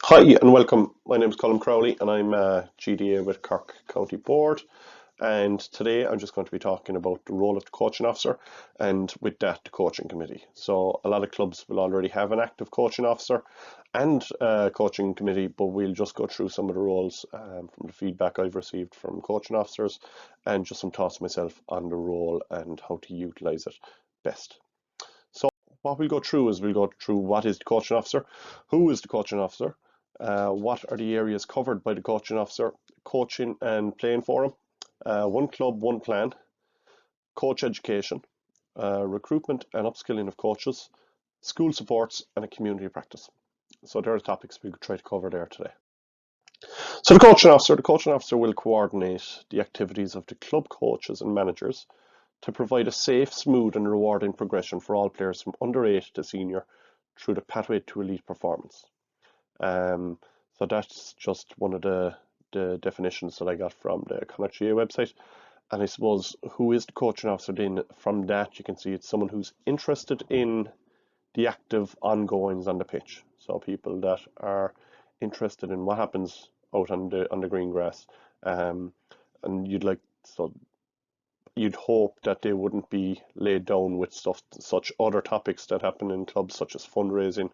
Hi and welcome. My name is Colin Crowley and I'm GDA with Cork County Board. And today I'm just going to be talking about the role of the coaching officer and with that the coaching committee. So a lot of clubs will already have an active coaching officer and coaching committee, but we'll just go through some of the roles from the feedback I've received from coaching officers and just some thoughts myself on the role and how to utilize it best. So what we'll go through is we'll go through what is the coaching officer, who is the coaching officer, what are the areas covered by the coaching officer, coaching and playing forum, one club, one plan, coach education, recruitment and upskilling of coaches, school supports, and a community practice. So there are the topics we could try to cover there today. So the coaching officer will coordinate the activities of the club coaches and managers to provide a safe, smooth and rewarding progression for all players from under 8 to senior through the pathway to elite performance. Um, so that's just one of the definitions that I got from the Connacht GA website. And I suppose who is the coaching officer then? From that you can see it's someone who's interested in the active ongoings on the pitch. So people that are interested in what happens out on the green grass. And you'd hope that they wouldn't be laid down with such other topics that happen in clubs, such as fundraising,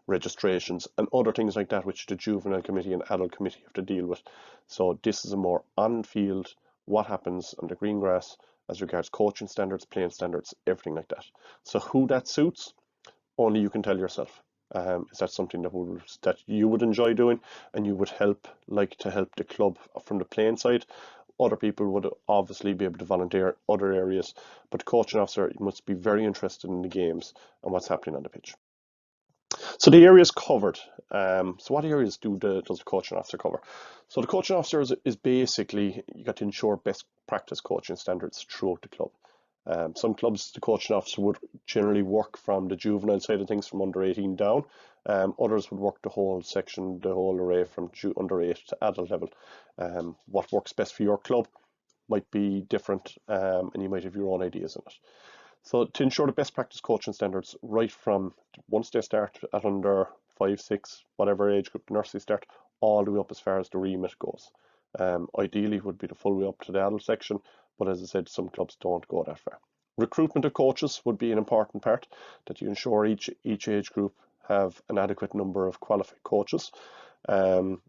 registrations, and other things like that, which the juvenile committee and adult committee have to deal with. So this is a more on-field, what happens on the green grass as regards coaching standards, playing standards, everything like that. So who that suits, only you can tell yourself. Is that something that you would enjoy doing and you would like to help the club from the playing side? Other people would obviously be able to volunteer other areas, but the coaching officer must be very interested in the games and what's happening on the pitch. So the areas covered. So what areas does the coaching officer cover? So the coaching officer is basically, you got to ensure best practice coaching standards throughout the club. Some clubs, the coaching officer would generally work from the juvenile side of things from under 18 down. Others would work the whole section, the whole array from under 8 to adult level. What works best for your club might be different, and you might have your own ideas on it. So to ensure the best practice coaching standards right from once they start at under 5, 6, whatever age group the nursery start, all the way up as far as the remit goes. Ideally it would be the full way up to the adult section, but as I said, some clubs don't go that far. Recruitment of coaches would be an important part, that you ensure each age group have an adequate number of qualified coaches. And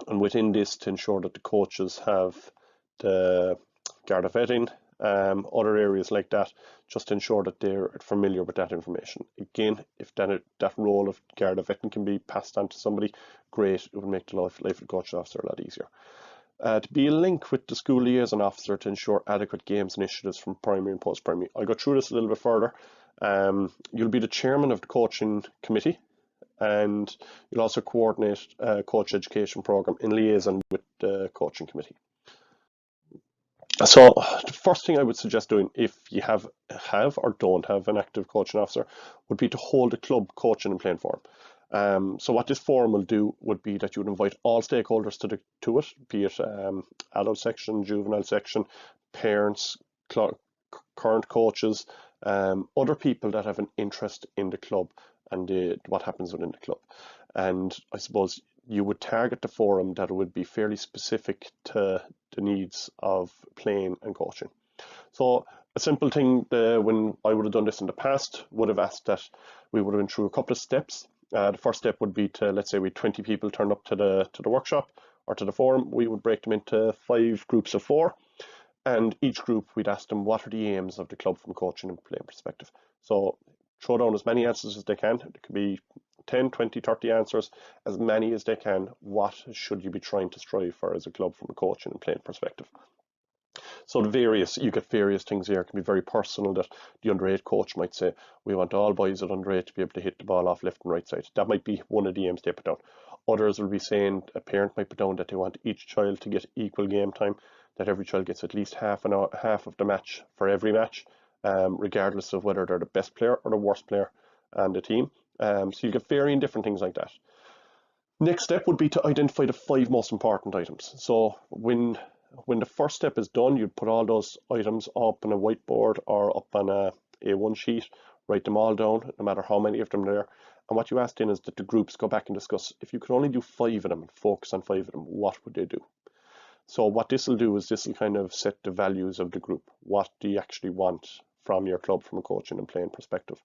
within this, to ensure that the coaches have the Garda vetting, other areas like that, just to ensure that they're familiar with that information. Again, if that role of Garda vetting can be passed on to somebody, great, it would make the life of the coaching officer a lot easier. To be a link with the school liaison officer to ensure adequate games initiatives from primary and post-primary. I'll go through this a little bit further. You'll be the chairman of the coaching committee, and you'll also coordinate a coach education program in liaison with the coaching committee. So the first thing I would suggest doing if you have or don't have an active coaching officer would be to hold a club coaching and playing forum. So what this forum will do would be that you would invite all stakeholders to it, be it adult section, juvenile section, parents, current coaches, other people that have an interest in the club and what happens within the club. And I suppose you would target the forum that would be fairly specific to the needs of playing and coaching. So a simple thing, when I would have done this in the past, would have asked that we would have been through a couple of steps. The first step would be to, let's say we 20 people turn up to the workshop or to the forum. We would break them into 5 groups of 4. And each group, we'd ask them what are the aims of the club from a coaching and playing perspective. So throw down as many answers as they can. It could be 10, 20, 30 answers, as many as they can. What should you be trying to strive for as a club from a coaching and playing perspective? So you get various things here. It can be very personal, that the under 8 coach might say, we want all boys at under 8 to be able to hit the ball off left and right side. That might be one of the aims they put down. Others will be saying, a parent might put down that they want each child to get equal game time, that every child gets at least half of the match for every match, regardless of whether they're the best player or the worst player on the team. So you get varying different things like that. Next step would be to identify the 5 most important items. So when the first step is done, you'd put all those items up on a whiteboard or up on a A1 sheet, write them all down, no matter how many of them there are, And what you ask then is that the groups go back and discuss, if you could only do 5 of them and focus on 5 of them, what would they do? So what this will do is this will kind of set the values of the group. What do you actually want from your club from a coaching and playing perspective?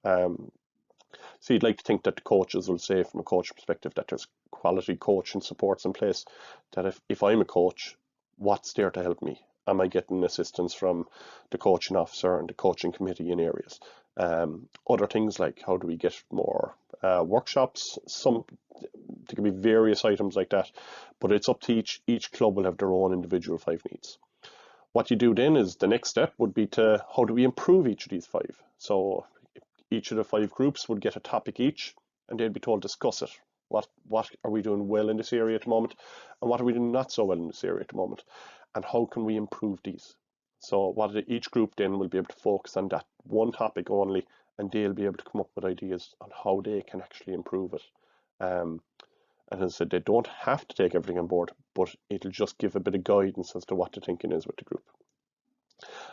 So you'd like to think that the coaches will say from a coaching perspective that there's quality coaching supports in place, that if I'm a coach, what's there to help me? Am I getting assistance from the coaching officer and the coaching committee in areas? Other things like how do we get more workshops? There could be various items like that, but it's up to each club will have their own individual 5 needs. What you do then is the next step would be to how do we improve each of these 5? So each of the 5 groups would get a topic each, and they'd be told to discuss it. What are we doing well in this area at the moment, and what are we doing not so well in this area at the moment, and how can we improve these? So each group then will be able to focus on that one topic only, and they'll be able to come up with ideas on how they can actually improve it. And as I said, they don't have to take everything on board, but it'll just give a bit of guidance as to what the thinking is with the group.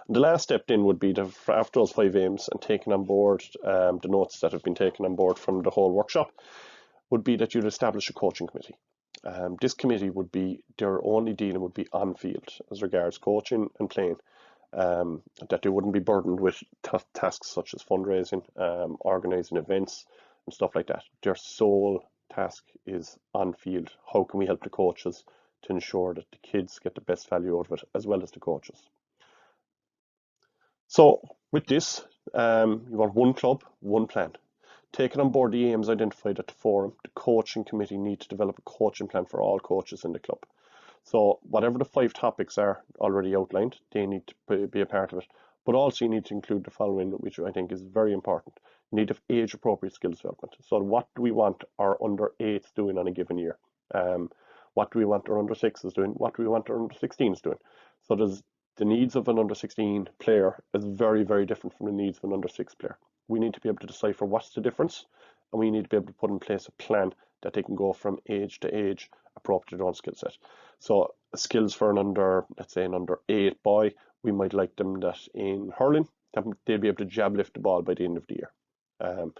And the last step then would be to, after those 5 aims and taking on board the notes that have been taken on board from the whole workshop, would be that you'd establish a coaching committee. This committee would be, their only dealing would be on field as regards coaching and playing. That they wouldn't be burdened with tasks such as fundraising, organising events and stuff like that. Their sole task is on field. How can we help the coaches to ensure that the kids get the best value out of it, as well as the coaches? So with this, you want one club, one plan. Taking on board the aims identified at the forum, the coaching committee need to develop a coaching plan for all coaches in the club. So whatever the 5 topics are already outlined, they need to be a part of it. But also you need to include the following, which I think is very important. You need to have age-appropriate skills development. So what do we want our under-8s doing on a given year? What do we want our under-6s doing? What do we want our under-16s doing? So the needs of an under-16 player is very, very different from the needs of an under-6 player. We need to be able to decipher what's the difference, and we need to be able to put in place a plan that they can go from age to age appropriate to their own skill set. So skills for let's say an under-8 boy, we might like them that in hurling, they'll be able to jab lift the ball by the end of the year.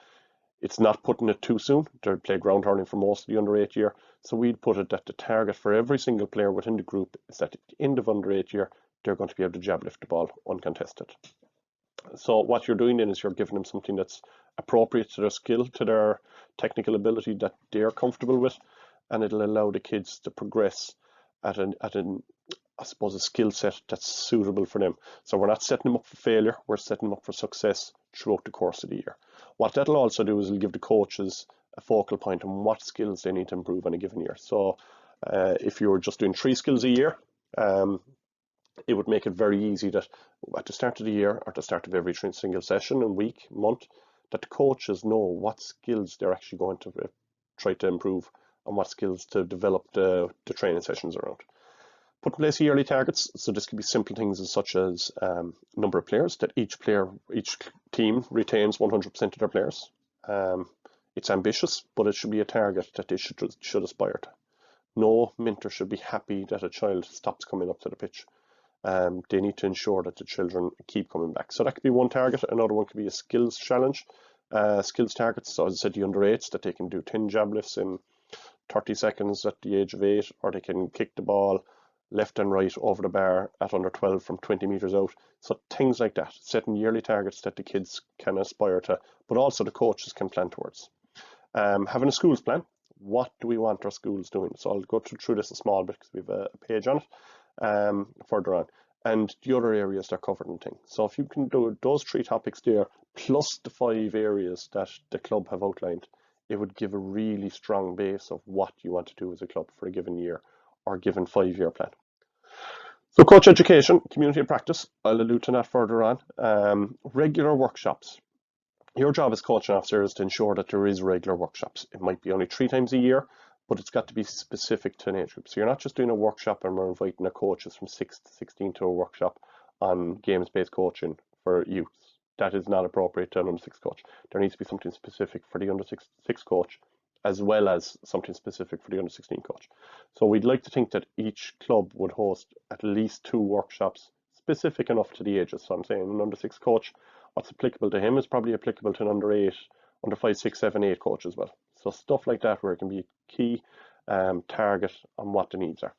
It's not putting it too soon. They'll play ground hurling for most of the under-8 year. So we'd put it that the target for every single player within the group is that at the end of under-8 year, they're going to be able to jab lift the ball uncontested. So what you're doing then is you're giving them something that's appropriate to their skill, to their technical ability that they're comfortable with, and it'll allow the kids to progress at I suppose, a skill set that's suitable for them. So we're not setting them up for failure, we're setting them up for success throughout the course of the year. What that'll also do is it'll give the coaches a focal point on what skills they need to improve in a given year. So if you were just doing 3 skills a year, it would make it very easy that at the start of the year, or at the start of every single session and week, month, that the coaches know what skills they're actually going to try to improve and what skills to develop the training sessions around. Put in place yearly targets, so this could be simple things as such as number of players, that each team retains 100% of their players. It's ambitious, but it should be a target that they should aspire to. No mentor should be happy that a child stops coming up to the pitch. They need to ensure that the children keep coming back. So that could be one target. Another one could be a skills challenge, skills targets. So as I said, the under-8s, that they can do 10 jab lifts in 30 seconds at the age of 8, or they can kick the ball left and right over the bar at under 12 from 20 meters out. So things like that, setting yearly targets that the kids can aspire to, but also the coaches can plan towards. Having a schools plan. What do we want our schools doing? So I'll go through this a small bit because we have a page on it further on. And the other areas they're covered in things. So if you can do those 3 topics there, plus the 5 areas that the club have outlined, it would give a really strong base of what you want to do as a club for a given year or given 5-year plan. So coach education, community and practice, I'll allude to that further on. Regular workshops. Your job as coaching officer is to ensure that there is regular workshops. It might be only 3 times a year, but it's got to be specific to an age group. So you're not just doing a workshop and we're inviting our coaches from 6 to 16 to a workshop on games-based coaching for youth. That is not appropriate to an under 6 coach. There needs to be something specific for the under 6 coach, as well as something specific for the under 16 coach. So we'd like to think that each club would host at least 2 workshops specific enough to the ages. So I'm saying an under 6 coach, what's applicable to him is probably applicable to an under 8 under 5, 6, 7, 8 coach as well. So stuff like that where it can be a key target on what the needs are.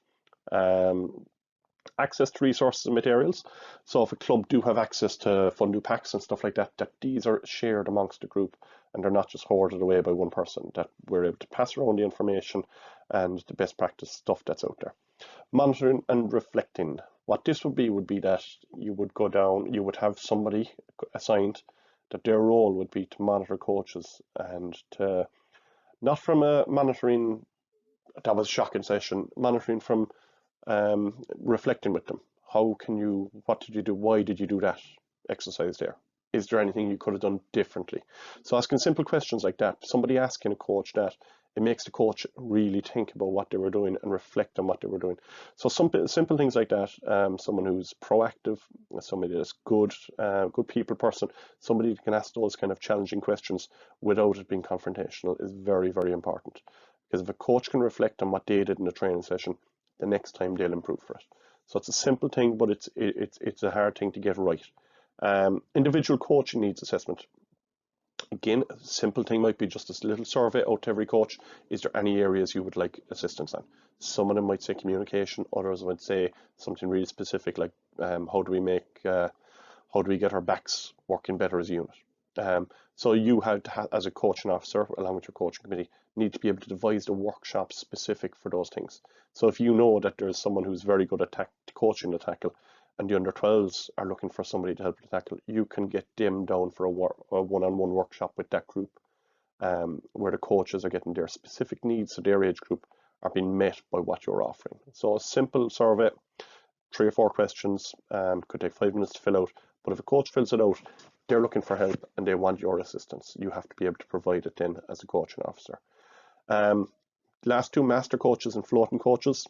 Access to resources and materials. So if a club do have access to fund packs and stuff like that, that these are shared amongst the group and they're not just hoarded away by one person, that we're able to pass around the information and the best practice stuff that's out there. Monitoring and reflecting. What this would be that you would go down, you would have somebody assigned that their role would be to monitor coaches and to, not from a monitoring, that was shocking session, monitoring from reflecting with them. What did you do? Why did you do that exercise there? Is there anything you could have done differently? So asking simple questions like that, somebody asking a coach that, it makes the coach really think about what they were doing and reflect on what they were doing. So some simple things like that, someone who's proactive, somebody that's good people person, somebody that can ask those kind of challenging questions without it being confrontational is very, very important. Because if a coach can reflect on what they did in the training session, the next time they'll improve for it. So it's a simple thing, but it's a hard thing to get right. Individual coaching needs assessment. Again, a simple thing might be just a little survey out to every coach. Is there any areas you would like assistance on? Some of them might say communication, others would say something really specific like how do we get our backs working better as a unit? So you have to, as a coaching officer, along with your coaching committee, need to be able to devise the workshop specific for those things. So if you know that there's someone who's very good at coaching the tackle, and the under 12s are looking for somebody to help the tackle, you can get them down for a one-on-one workshop with that group, where the coaches are getting their specific needs, so their age group are being met by what you're offering. So a simple survey, 3 or 4 questions, could take 5 minutes to fill out, but if a coach fills it out, they're looking for help and they want your assistance. You have to be able to provide it then as a coaching officer. Last 2, master coaches and floating coaches.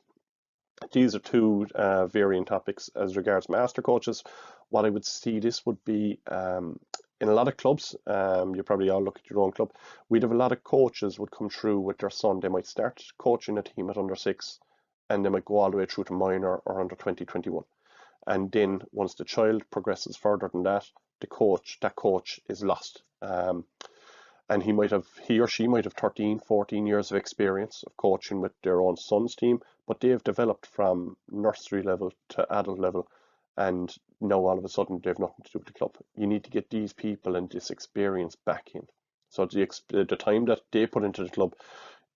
These are 2 varying topics. As regards master coaches, what I would see this would be in a lot of clubs, you probably all look at your own club, we'd have a lot of coaches would come through with their son. They might start coaching a team at under 6 and they might go all the way through to minor or under 20, 21. And then once the child progresses further than that, that coach is lost. And he or she might have 13, 14 years of experience of coaching with their own son's team, but they've developed from nursery level to adult level, and now all of a sudden they've nothing to do with the club. You need to get these people and this experience back in. So the time that they put into the club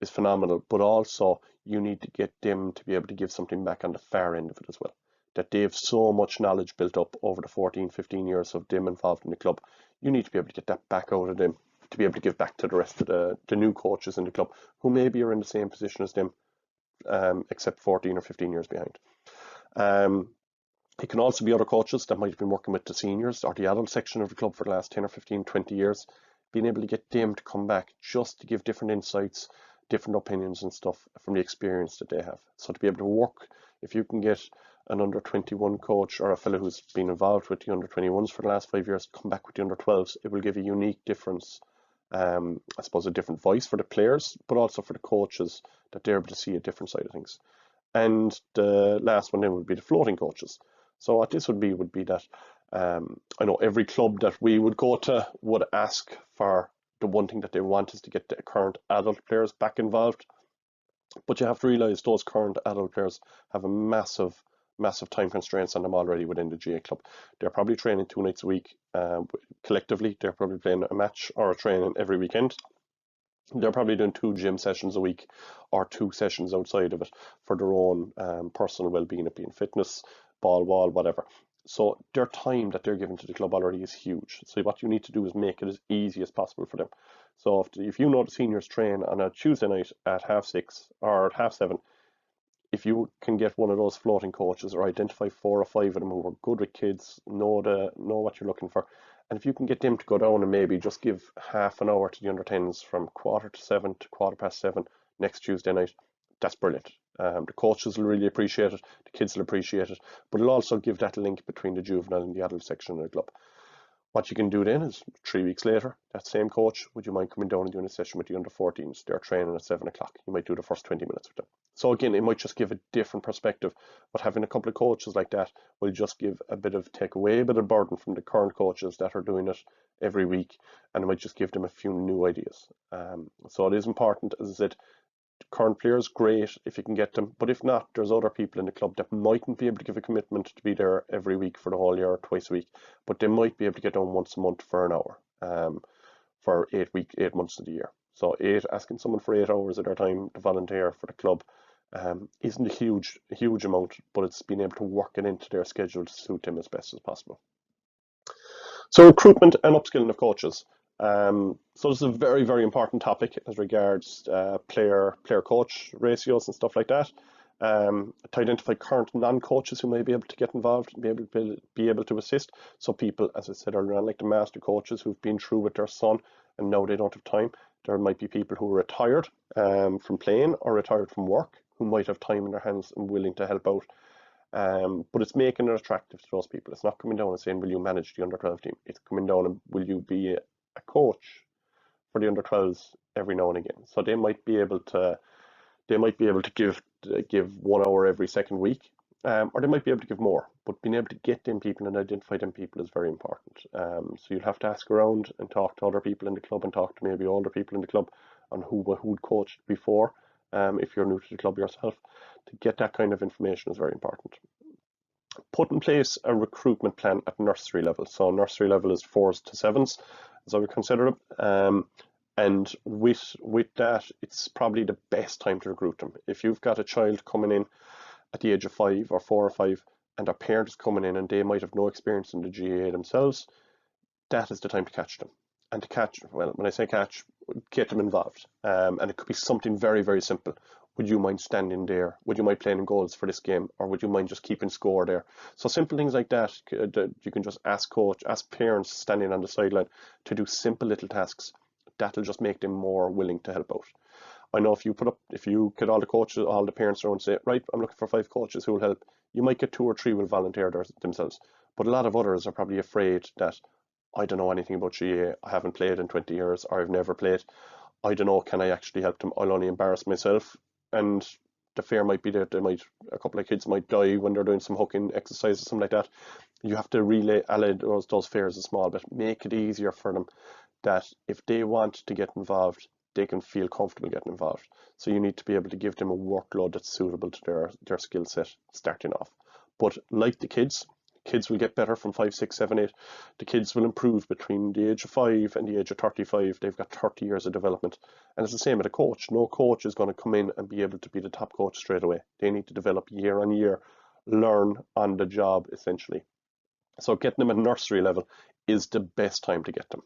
is phenomenal, but also you need to get them to be able to give something back on the far end of it as well. That they have so much knowledge built up over the 14, 15 years of them involved in the club. You need to be able to get that back out of them, to be able to give back to the rest of the new coaches in the club who maybe are in the same position as them, except 14 or 15 years behind. It can also be other coaches that might have been working with the seniors or the adult section of the club for the last 10 or 15, 20 years, being able to get them to come back just to give different insights, different opinions and stuff from the experience that they have. So to be able to work, if you can get an under 21 coach or a fellow who's been involved with the under 21s for the last 5 years, come back with the under 12s, it will give a unique difference. I suppose a different voice for the players, but also for the coaches, that they're able to see a different side of things. And the last one then would be the floating coaches. So what this would be that I know every club that we would go to would ask for the one thing that they want is to get the current adult players back involved. But you have to realise those current adult players have a massive time constraints on them already within the GA club. They're probably training 2 nights a week. Collectively, they're probably playing a match or a training every weekend. They're probably doing 2 gym sessions a week or 2 sessions outside of it for their own personal well-being, it being fitness, ball, whatever. So their time that they're giving to the club already is huge. So what you need to do is make it as easy as possible for them. So if you know the seniors train on a Tuesday night at 6:30 or at 7:30, if you can get one of those floating coaches or identify 4 or 5 of them who are good with kids, know what you're looking for, and if you can get them to go down and maybe just give half an hour to the under 10s from 7:15 to 7:15 next Tuesday night, that's brilliant. The coaches will really appreciate it, the kids will appreciate it, but it'll also give that link between the juvenile and the adult section of the club. What you can do then is 3 weeks later, that same coach, would you mind coming down and doing a session with the under 14s? They're training at 7 o'clock. You might do the first 20 minutes with them. So again, it might just give a different perspective, but having a couple of coaches like that will just give a bit of, take away a bit of burden from the current coaches that are doing it every week, and it might just give them a few new ideas. So it is important, as I said, current players, great if you can get them. But if not, there's other people in the club that mightn't be able to give a commitment to be there every week for the whole year, or twice a week, but they might be able to get down once a month for an hour for 8 months of the year. So asking someone for 8 hours of their time to volunteer for the club isn't a huge amount, but it's being able to work it into their schedule to suit them as best as possible. So recruitment and upskilling of coaches. So this is a very important topic as regards player-coach ratios and stuff like that. To identify current non-coaches who may be able to get involved, be able to assist. So people, as I said earlier on, like the master coaches who've been through with their son and now they don't have time. There might be people who are retired from playing or retired from work who might have time in their hands and willing to help out. But it's making it attractive to those people. It's not coming down and saying, will you manage the under 12 team? It's coming down and will you be a coach for the under 12s every now and again? So they might be able to give 1 hour every second week, or they might be able to give more. But being able to get them people and identify them people is very important. So you'll have to ask around and talk to other people in the club and talk to maybe older people in the club on who'd coached before. If you're new to the club yourself, to get that kind of information is very important. Put in place a recruitment plan at nursery level. So nursery level is 4s to 7s, as I would consider it. And with that, it's probably the best time to recruit them. If you've got a child coming in at the age of 5 or 4 or 5, and their parent is coming in and they might have no experience in the GAA themselves, that is the time to catch them. And to catch, well, when I say catch, get them involved. And it could be something very simple. Would you mind standing there? Would you mind playing in goals for this game? Or would you mind just keeping score there? So simple things like that, you can just ask parents standing on the sideline to do simple little tasks. That'll just make them more willing to help out. I know if you get all the coaches, all the parents around and say, right, I'm looking for 5 coaches who will help, you might get 2 or 3 will volunteer themselves. But a lot of others are probably afraid that, I don't know anything about GAA, I haven't played in 20 years, or I've never played. I don't know, can I actually help them? I'll only embarrass myself. And the fear might be that a couple of kids might die when they're doing some hooking exercise or something like that. You have to allay those fears a small bit. Make it easier for them that if they want to get involved, they can feel comfortable getting involved. So you need to be able to give them a workload that's suitable to their skill set starting off. But like the kids will get better from 5, 6, 7, 8. The kids will improve between the age of 5 and the age of 35. They've got 30 years of development. And it's the same with a coach. No coach is going to come in and be able to be the top coach straight away. They need to develop year on year, learn on the job essentially. So getting them at nursery level is the best time to get them.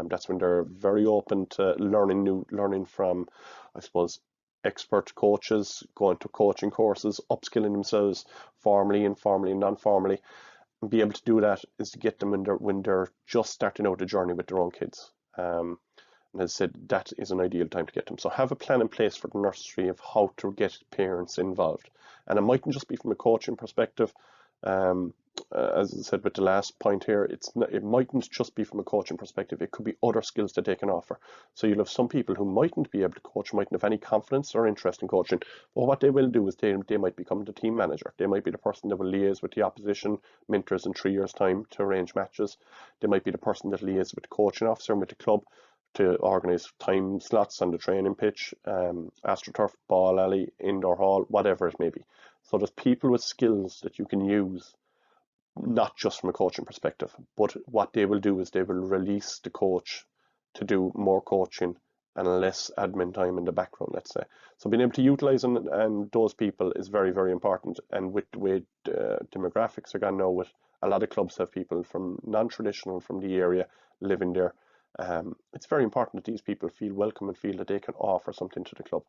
That's when they're very open to learning from, I suppose, expert coaches, going to coaching courses, upskilling themselves formally, informally, and non-formally. And be able to do that is to get them when they're just starting out the journey with their own kids. And as I said, that is an ideal time to get them. So have a plan in place for the nursery of how to get parents involved. And it mightn't just be from a coaching perspective. As I said with the last point here, it mightn't just be from a coaching perspective. It could be other skills that they can offer. So you'll have some people who mightn't be able to coach, mightn't have any confidence or interest in coaching. But what they will do is they might become the team manager. They might be the person that will liaise with the opposition mentors in 3 years' time to arrange matches. They might be the person that liaises with the coaching officer and with the club to organise time slots on the training pitch, AstroTurf, ball alley, indoor hall, whatever it may be. So there's people with skills that you can use, not just from a coaching perspective, but what they will do is they will release the coach to do more coaching and less admin time in the background, let's say. So being able to utilize and those people is very important. And with the way demographics are gone now, with a lot of clubs have people from non-traditional from the area living there, it's very important that these people feel welcome and feel that they can offer something to the club.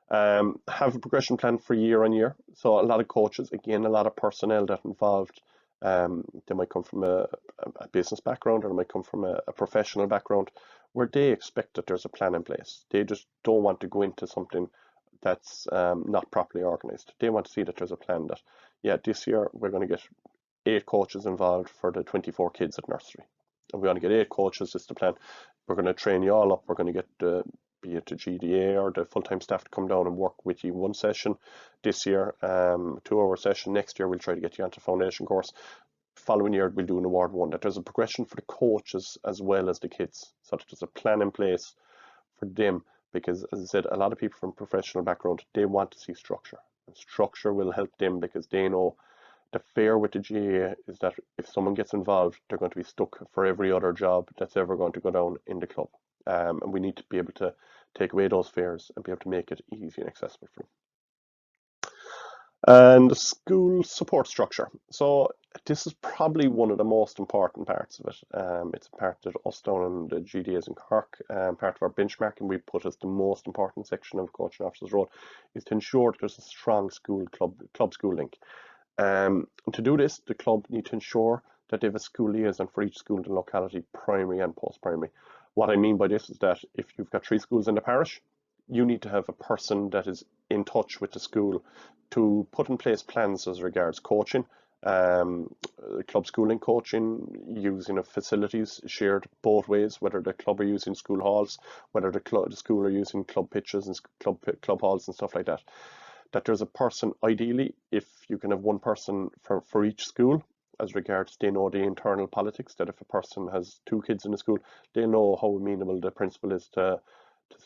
Have a progression plan for year on year. So a lot of coaches, again, a lot of personnel that involved, they might come from a business background, or they might come from a professional background, where they expect that there's a plan in place. They just don't want to go into something that's not properly organized. They want to see that there's a plan that, yeah, this year we're going to get 8 coaches involved for the 24 kids at nursery. And we want to get 8 coaches, is the plan. We're going to train you all up. We're going to get be it the GDA or the full-time staff to come down and work with you one session this year, 2-hour session. Next year we'll try to get you onto foundation course. Following year we'll do an award one. That there's a progression for the coaches as well as the kids, so that there's a plan in place for them, because as I said, a lot of people from professional background, they want to see structure, and structure will help them, because they know the fear with the GAA is that if someone gets involved, they're going to be stuck for every other job that's ever going to go down in the club. And we need to be able to take away those fears and be able to make it easy and accessible for them. And the school support structure. So this is probably one of the most important parts of it. It's a part that us down in the GDAs in Cork, part of our benchmarking we put as the most important section of coaching officer's role, is to ensure that there's a strong school club school link. And to do this, the club need to ensure that they have a school liaison for each school in the locality, primary and post-primary. What I mean by this is that if you've got 3 schools in the parish, you need to have a person that is in touch with the school to put in place plans as regards coaching, club schooling coaching, using of facilities shared both ways, whether the club are using school halls, whether the school are using club pitches and club halls and stuff like that. That there's a person, ideally, if you can have one person for each school, as regards they know the internal politics, that if a person has 2 kids in the school, they know how amenable the principal is to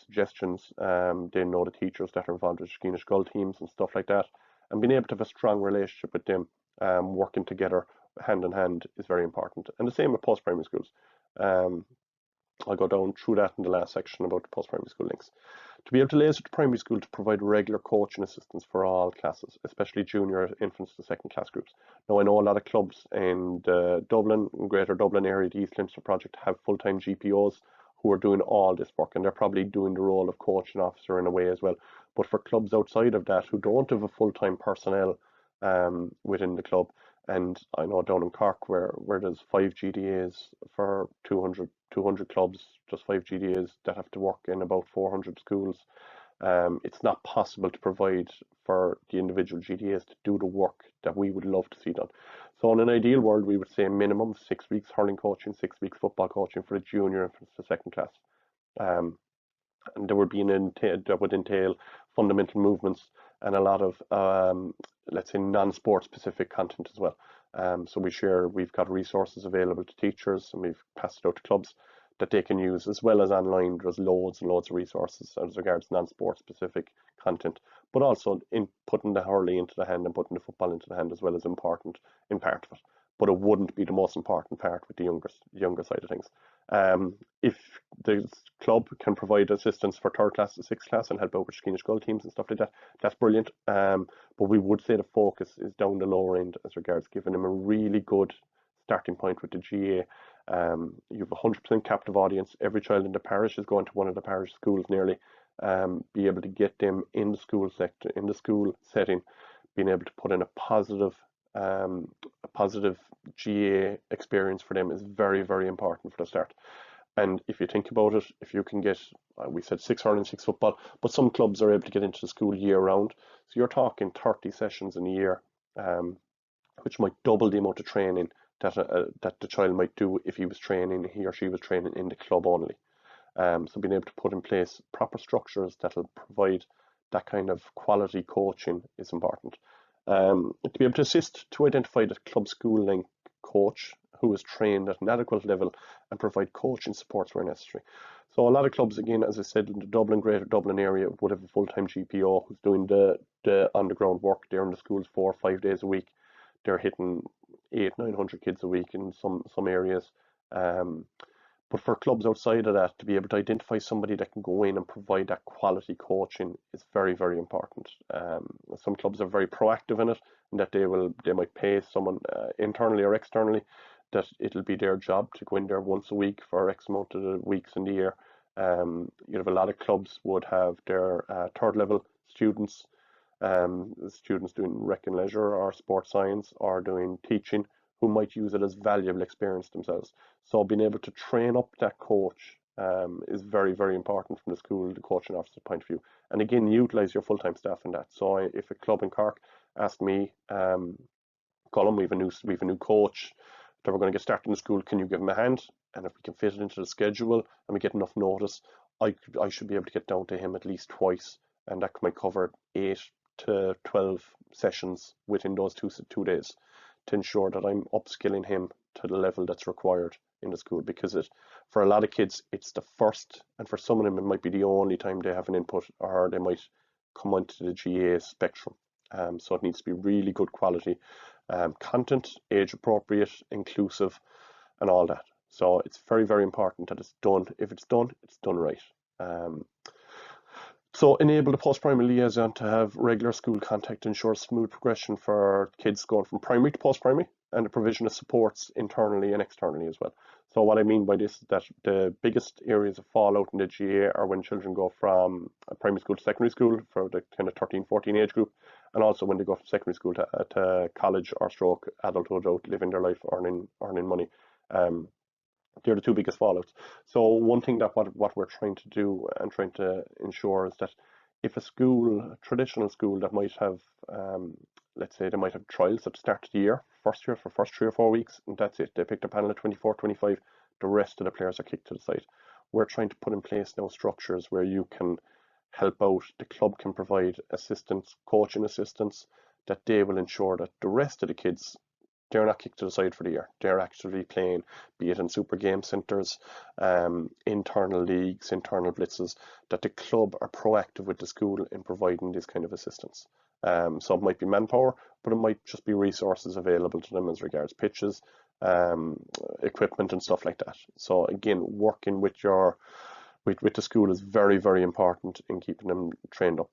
suggestions. They know the teachers that are involved with Skeena Skull teams and stuff like that. And being able to have a strong relationship with them, working together hand in hand, is very important. And the same with post-primary schools. I'll go down through that in the last section about the post-primary school links. To be able to liaise with the primary school to provide regular coaching assistance for all classes, especially junior infants to second class groups. Now I know a lot of clubs in the Dublin, Greater Dublin area, the East Leinster project, have full-time GPOs who are doing all this work, and they're probably doing the role of coaching officer in a way as well. But for clubs outside of that who don't have a full-time personnel within the club, and I know down in Cork where there's 5 GDAs for 200 clubs, just 5 GDAs that have to work in about 400 schools. It's not possible to provide for the individual GDAs to do the work that we would love to see done. So in an ideal world, we would say minimum 6 weeks hurling coaching, 6 weeks football coaching for the junior and for the second class. And there would be that would entail fundamental movements and a lot of let's say non-sport specific content as well. So we've got resources available to teachers, and we've passed it out to clubs that they can use, as well as online. There's loads and loads of resources as regards non-sport specific content, but also in putting the hurley into the hand and putting the football into the hand as well is important in part of it. But it wouldn't be the most important part with the younger side of things. If the club can provide assistance for 3rd class to 6th class and help out with Skeena Skull teams and stuff like that, that's brilliant. But we would say the focus is down the lower end as regards giving them a really good starting point with the GA. You have a 100% captive audience. Every child in the parish is going to one of the parish schools nearly. Be able to get them in the school sector, in the school setting, being able to put in a positive GA experience for them is very, very important for the start. And if you think about it, if you can get, we said 6 hurling, 6 football, but some clubs are able to get into the school year round. So you're talking 30 sessions in a year, which might double the amount of training that the child might do if he or she was training in the club only. So being able to put in place proper structures that will provide that kind of quality coaching is important. To be able to assist to identify the club schooling coach who is trained at an adequate level and provide coaching supports where necessary. So a lot of clubs, again, as I said, in the Dublin, Greater Dublin area would have a full-time GPO who's doing the on-the-ground work. They're in the schools 4 or 5 days a week. They're hitting 800-900 kids a week in some areas. But for clubs outside of that, to be able to identify somebody that can go in and provide that quality coaching is very, very important. Some clubs are very proactive in it, and that they might pay someone internally or externally that it'll be their job to go in there once a week for X amount of weeks in the year. You have a lot of clubs would have their 3rd level students, doing rec and leisure or sports science or doing teaching, who might use it as valuable experience themselves. So being able to train up that coach is very, very important from the coaching officer's point of view. And again, utilise your full-time staff in that. So if a club in Cork asked me Colin, we have a new coach that we're going to get started in the school. Can you give him a hand? And if we can fit it into the schedule and we get enough notice, I should be able to get down to him at least twice, and that might cover 8 to 12 sessions within those 2 days to ensure that I'm upskilling him to the level that's required in the school, because for a lot of kids it's the first, and for some of them it might be the only time they have an input, or they might come onto the GA spectrum. So it needs to be really good quality content, age appropriate, inclusive, and all that. So it's very, very important that it's done. If it's done right. So enable the post-primary liaison to have regular school contact to ensure smooth progression for kids going from primary to post-primary, and the provision of supports internally and externally as well. So what I mean by this is that the biggest areas of fallout in the GA are when children go from primary school to secondary school for the kind of 13, 14 age group, and also when they go from secondary school to college or stroke adulthood, out living their life, earning money. They're the two biggest fallouts. So one thing that what we're trying to do and trying to ensure is that if a traditional school that might have, let's say they might have trials at the start of the year, first 3 or 4 weeks, and that's it. They picked a panel of 24, 25, the rest of the players are kicked to the side. We're trying to put in place now structures where you can help out, the club can provide assistance, coaching assistance, that they will ensure that the rest of the kids, they're not kicked to the side for the year. They're actually playing, be it in super game centres, internal leagues, internal blitzes, that the club are proactive with the school in providing this kind of assistance. So it might be manpower, but it might just be resources available to them as regards pitches, equipment and stuff like that. So again, working with the school is very, very important in keeping them trained up.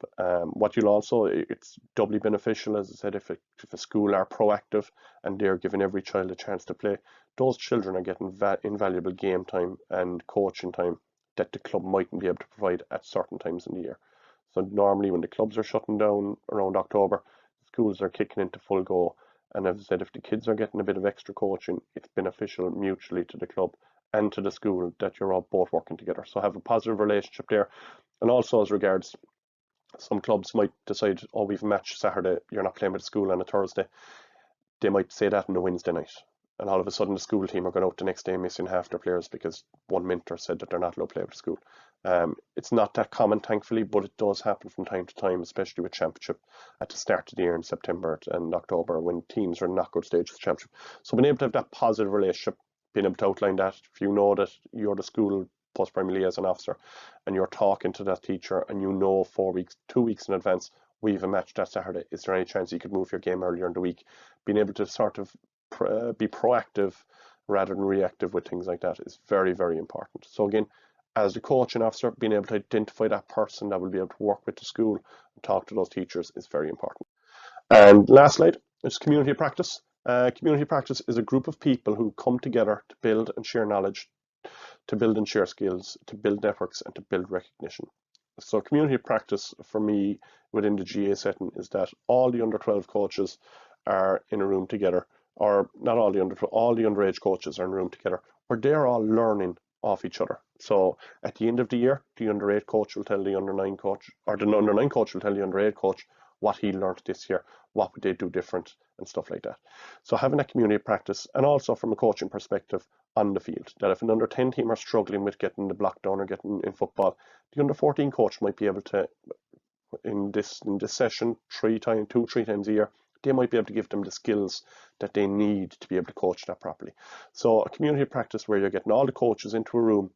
What you'll also, it's doubly beneficial, as I said, if a school are proactive and they're giving every child a chance to play, those children are getting invaluable game time and coaching time that the club mightn't be able to provide at certain times in the year. So normally when the clubs are shutting down around October, schools are kicking into full go. And as I said, if the kids are getting a bit of extra coaching, it's beneficial mutually to the club and to the school that you're all both working together. So have a positive relationship there. And also as regards, some clubs might decide, oh, we've a match Saturday, you're not playing with the school on a Thursday. They might say that on a Wednesday night. And all of a sudden the school team are going out the next day missing half their players because one mentor said that they're not allowed to play with the school. It's not that common, thankfully, but it does happen from time to time, especially with championship at the start of the year in September and October when teams are in knockout stage of the championship. So being able to have that positive relationship, being able to outline that, if you know that you're the school post-primary liaison officer and you're talking to that teacher and you know 4 weeks, 2 weeks in advance, we have a match that Saturday, is there any chance you could move your game earlier in the week? Being able to sort of be proactive rather than reactive with things like that is very, very important. So again, as the coaching officer, being able to identify that person that will be able to work with the school and talk to those teachers is very important. And last slide is community practice. Community practice is a group of people who come together to build and share knowledge, to build and share skills, to build networks, and to build recognition. So community practice for me within the GA setting is that all the under 12 coaches are in a room together, or not all the underage coaches are in a room together, where they're all learning off each other. So at the end of the year, the under 8 coach will tell the under 9 coach, or the under 9 coach will tell the under 8 coach what he learned this year, what would they do different, and stuff like that. So having that community practice, and also from a coaching perspective on the field, that if an under 10 team are struggling with getting the block down or getting in football, the under 14 coach might be able to, in this session, 3 times a year, they might be able to give them the skills that they need to be able to coach that properly. So a community practice where you're getting all the coaches into a room,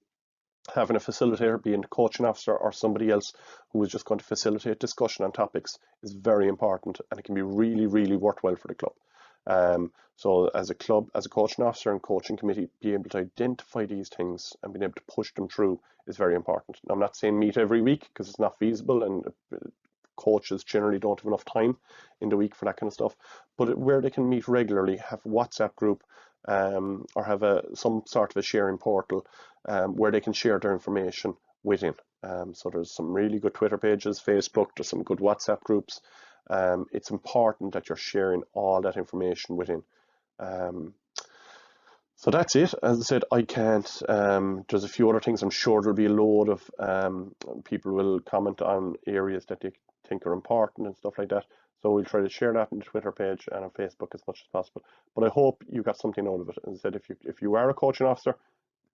having a facilitator, being the coaching officer or somebody else who is just going to facilitate discussion on topics, is very important, and it can be really, really worthwhile for the club. So as a club, as a coaching officer and coaching committee, being able to identify these things and being able to push them through is very important. Now, I'm not saying meet every week because it's not feasible, and coaches generally don't have enough time in the week for that kind of stuff, but where they can meet regularly, have a WhatsApp group, or have some sort of a sharing portal where they can share their information within. So there's some really good Twitter pages, Facebook, there's some good WhatsApp groups. It's important that you're sharing all that information within. So that's it. As I said, I can't. There's a few other things. I'm sure there'll be a load of people will comment on areas that they think are important and stuff like that. So we'll try to share that on the Twitter page and on Facebook as much as possible. But I hope you got something out of it. As I said, if you are a coaching officer,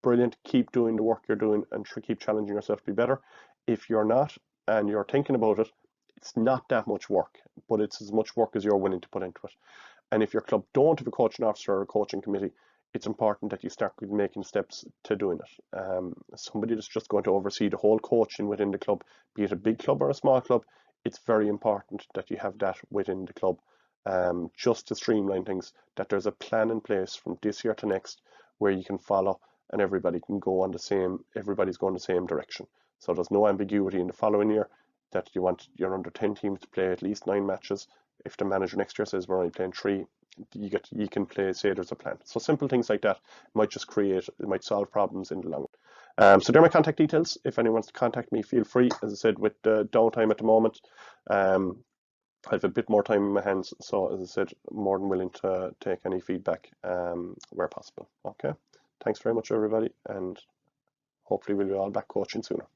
brilliant. Keep doing the work you're doing and keep challenging yourself to be better. If you're not and you're thinking about it, it's not that much work, but it's as much work as you're willing to put into it. And if your club don't have a coaching officer or a coaching committee, it's important that you start making steps to doing it. Somebody that's just going to oversee the whole coaching within the club, be it a big club or a small club, it's very important that you have that within the club, just to streamline things, that there's a plan in place from this year to next where you can follow and everybody can go on the same, everybody's going the same direction. So there's no ambiguity in the following year that you want your under 10 teams to play at least 9 matches. If the manager next year says we're only playing 3, you can play, say there's a plan. So simple things like that might just create, it might solve problems in the long run. So there are my contact details. If anyone wants to contact me, feel free. As I said, with the downtime at the moment, I have a bit more time in my hands. So as I said, more than willing to take any feedback where possible. Okay. Thanks very much, everybody, and hopefully we'll be all back coaching sooner.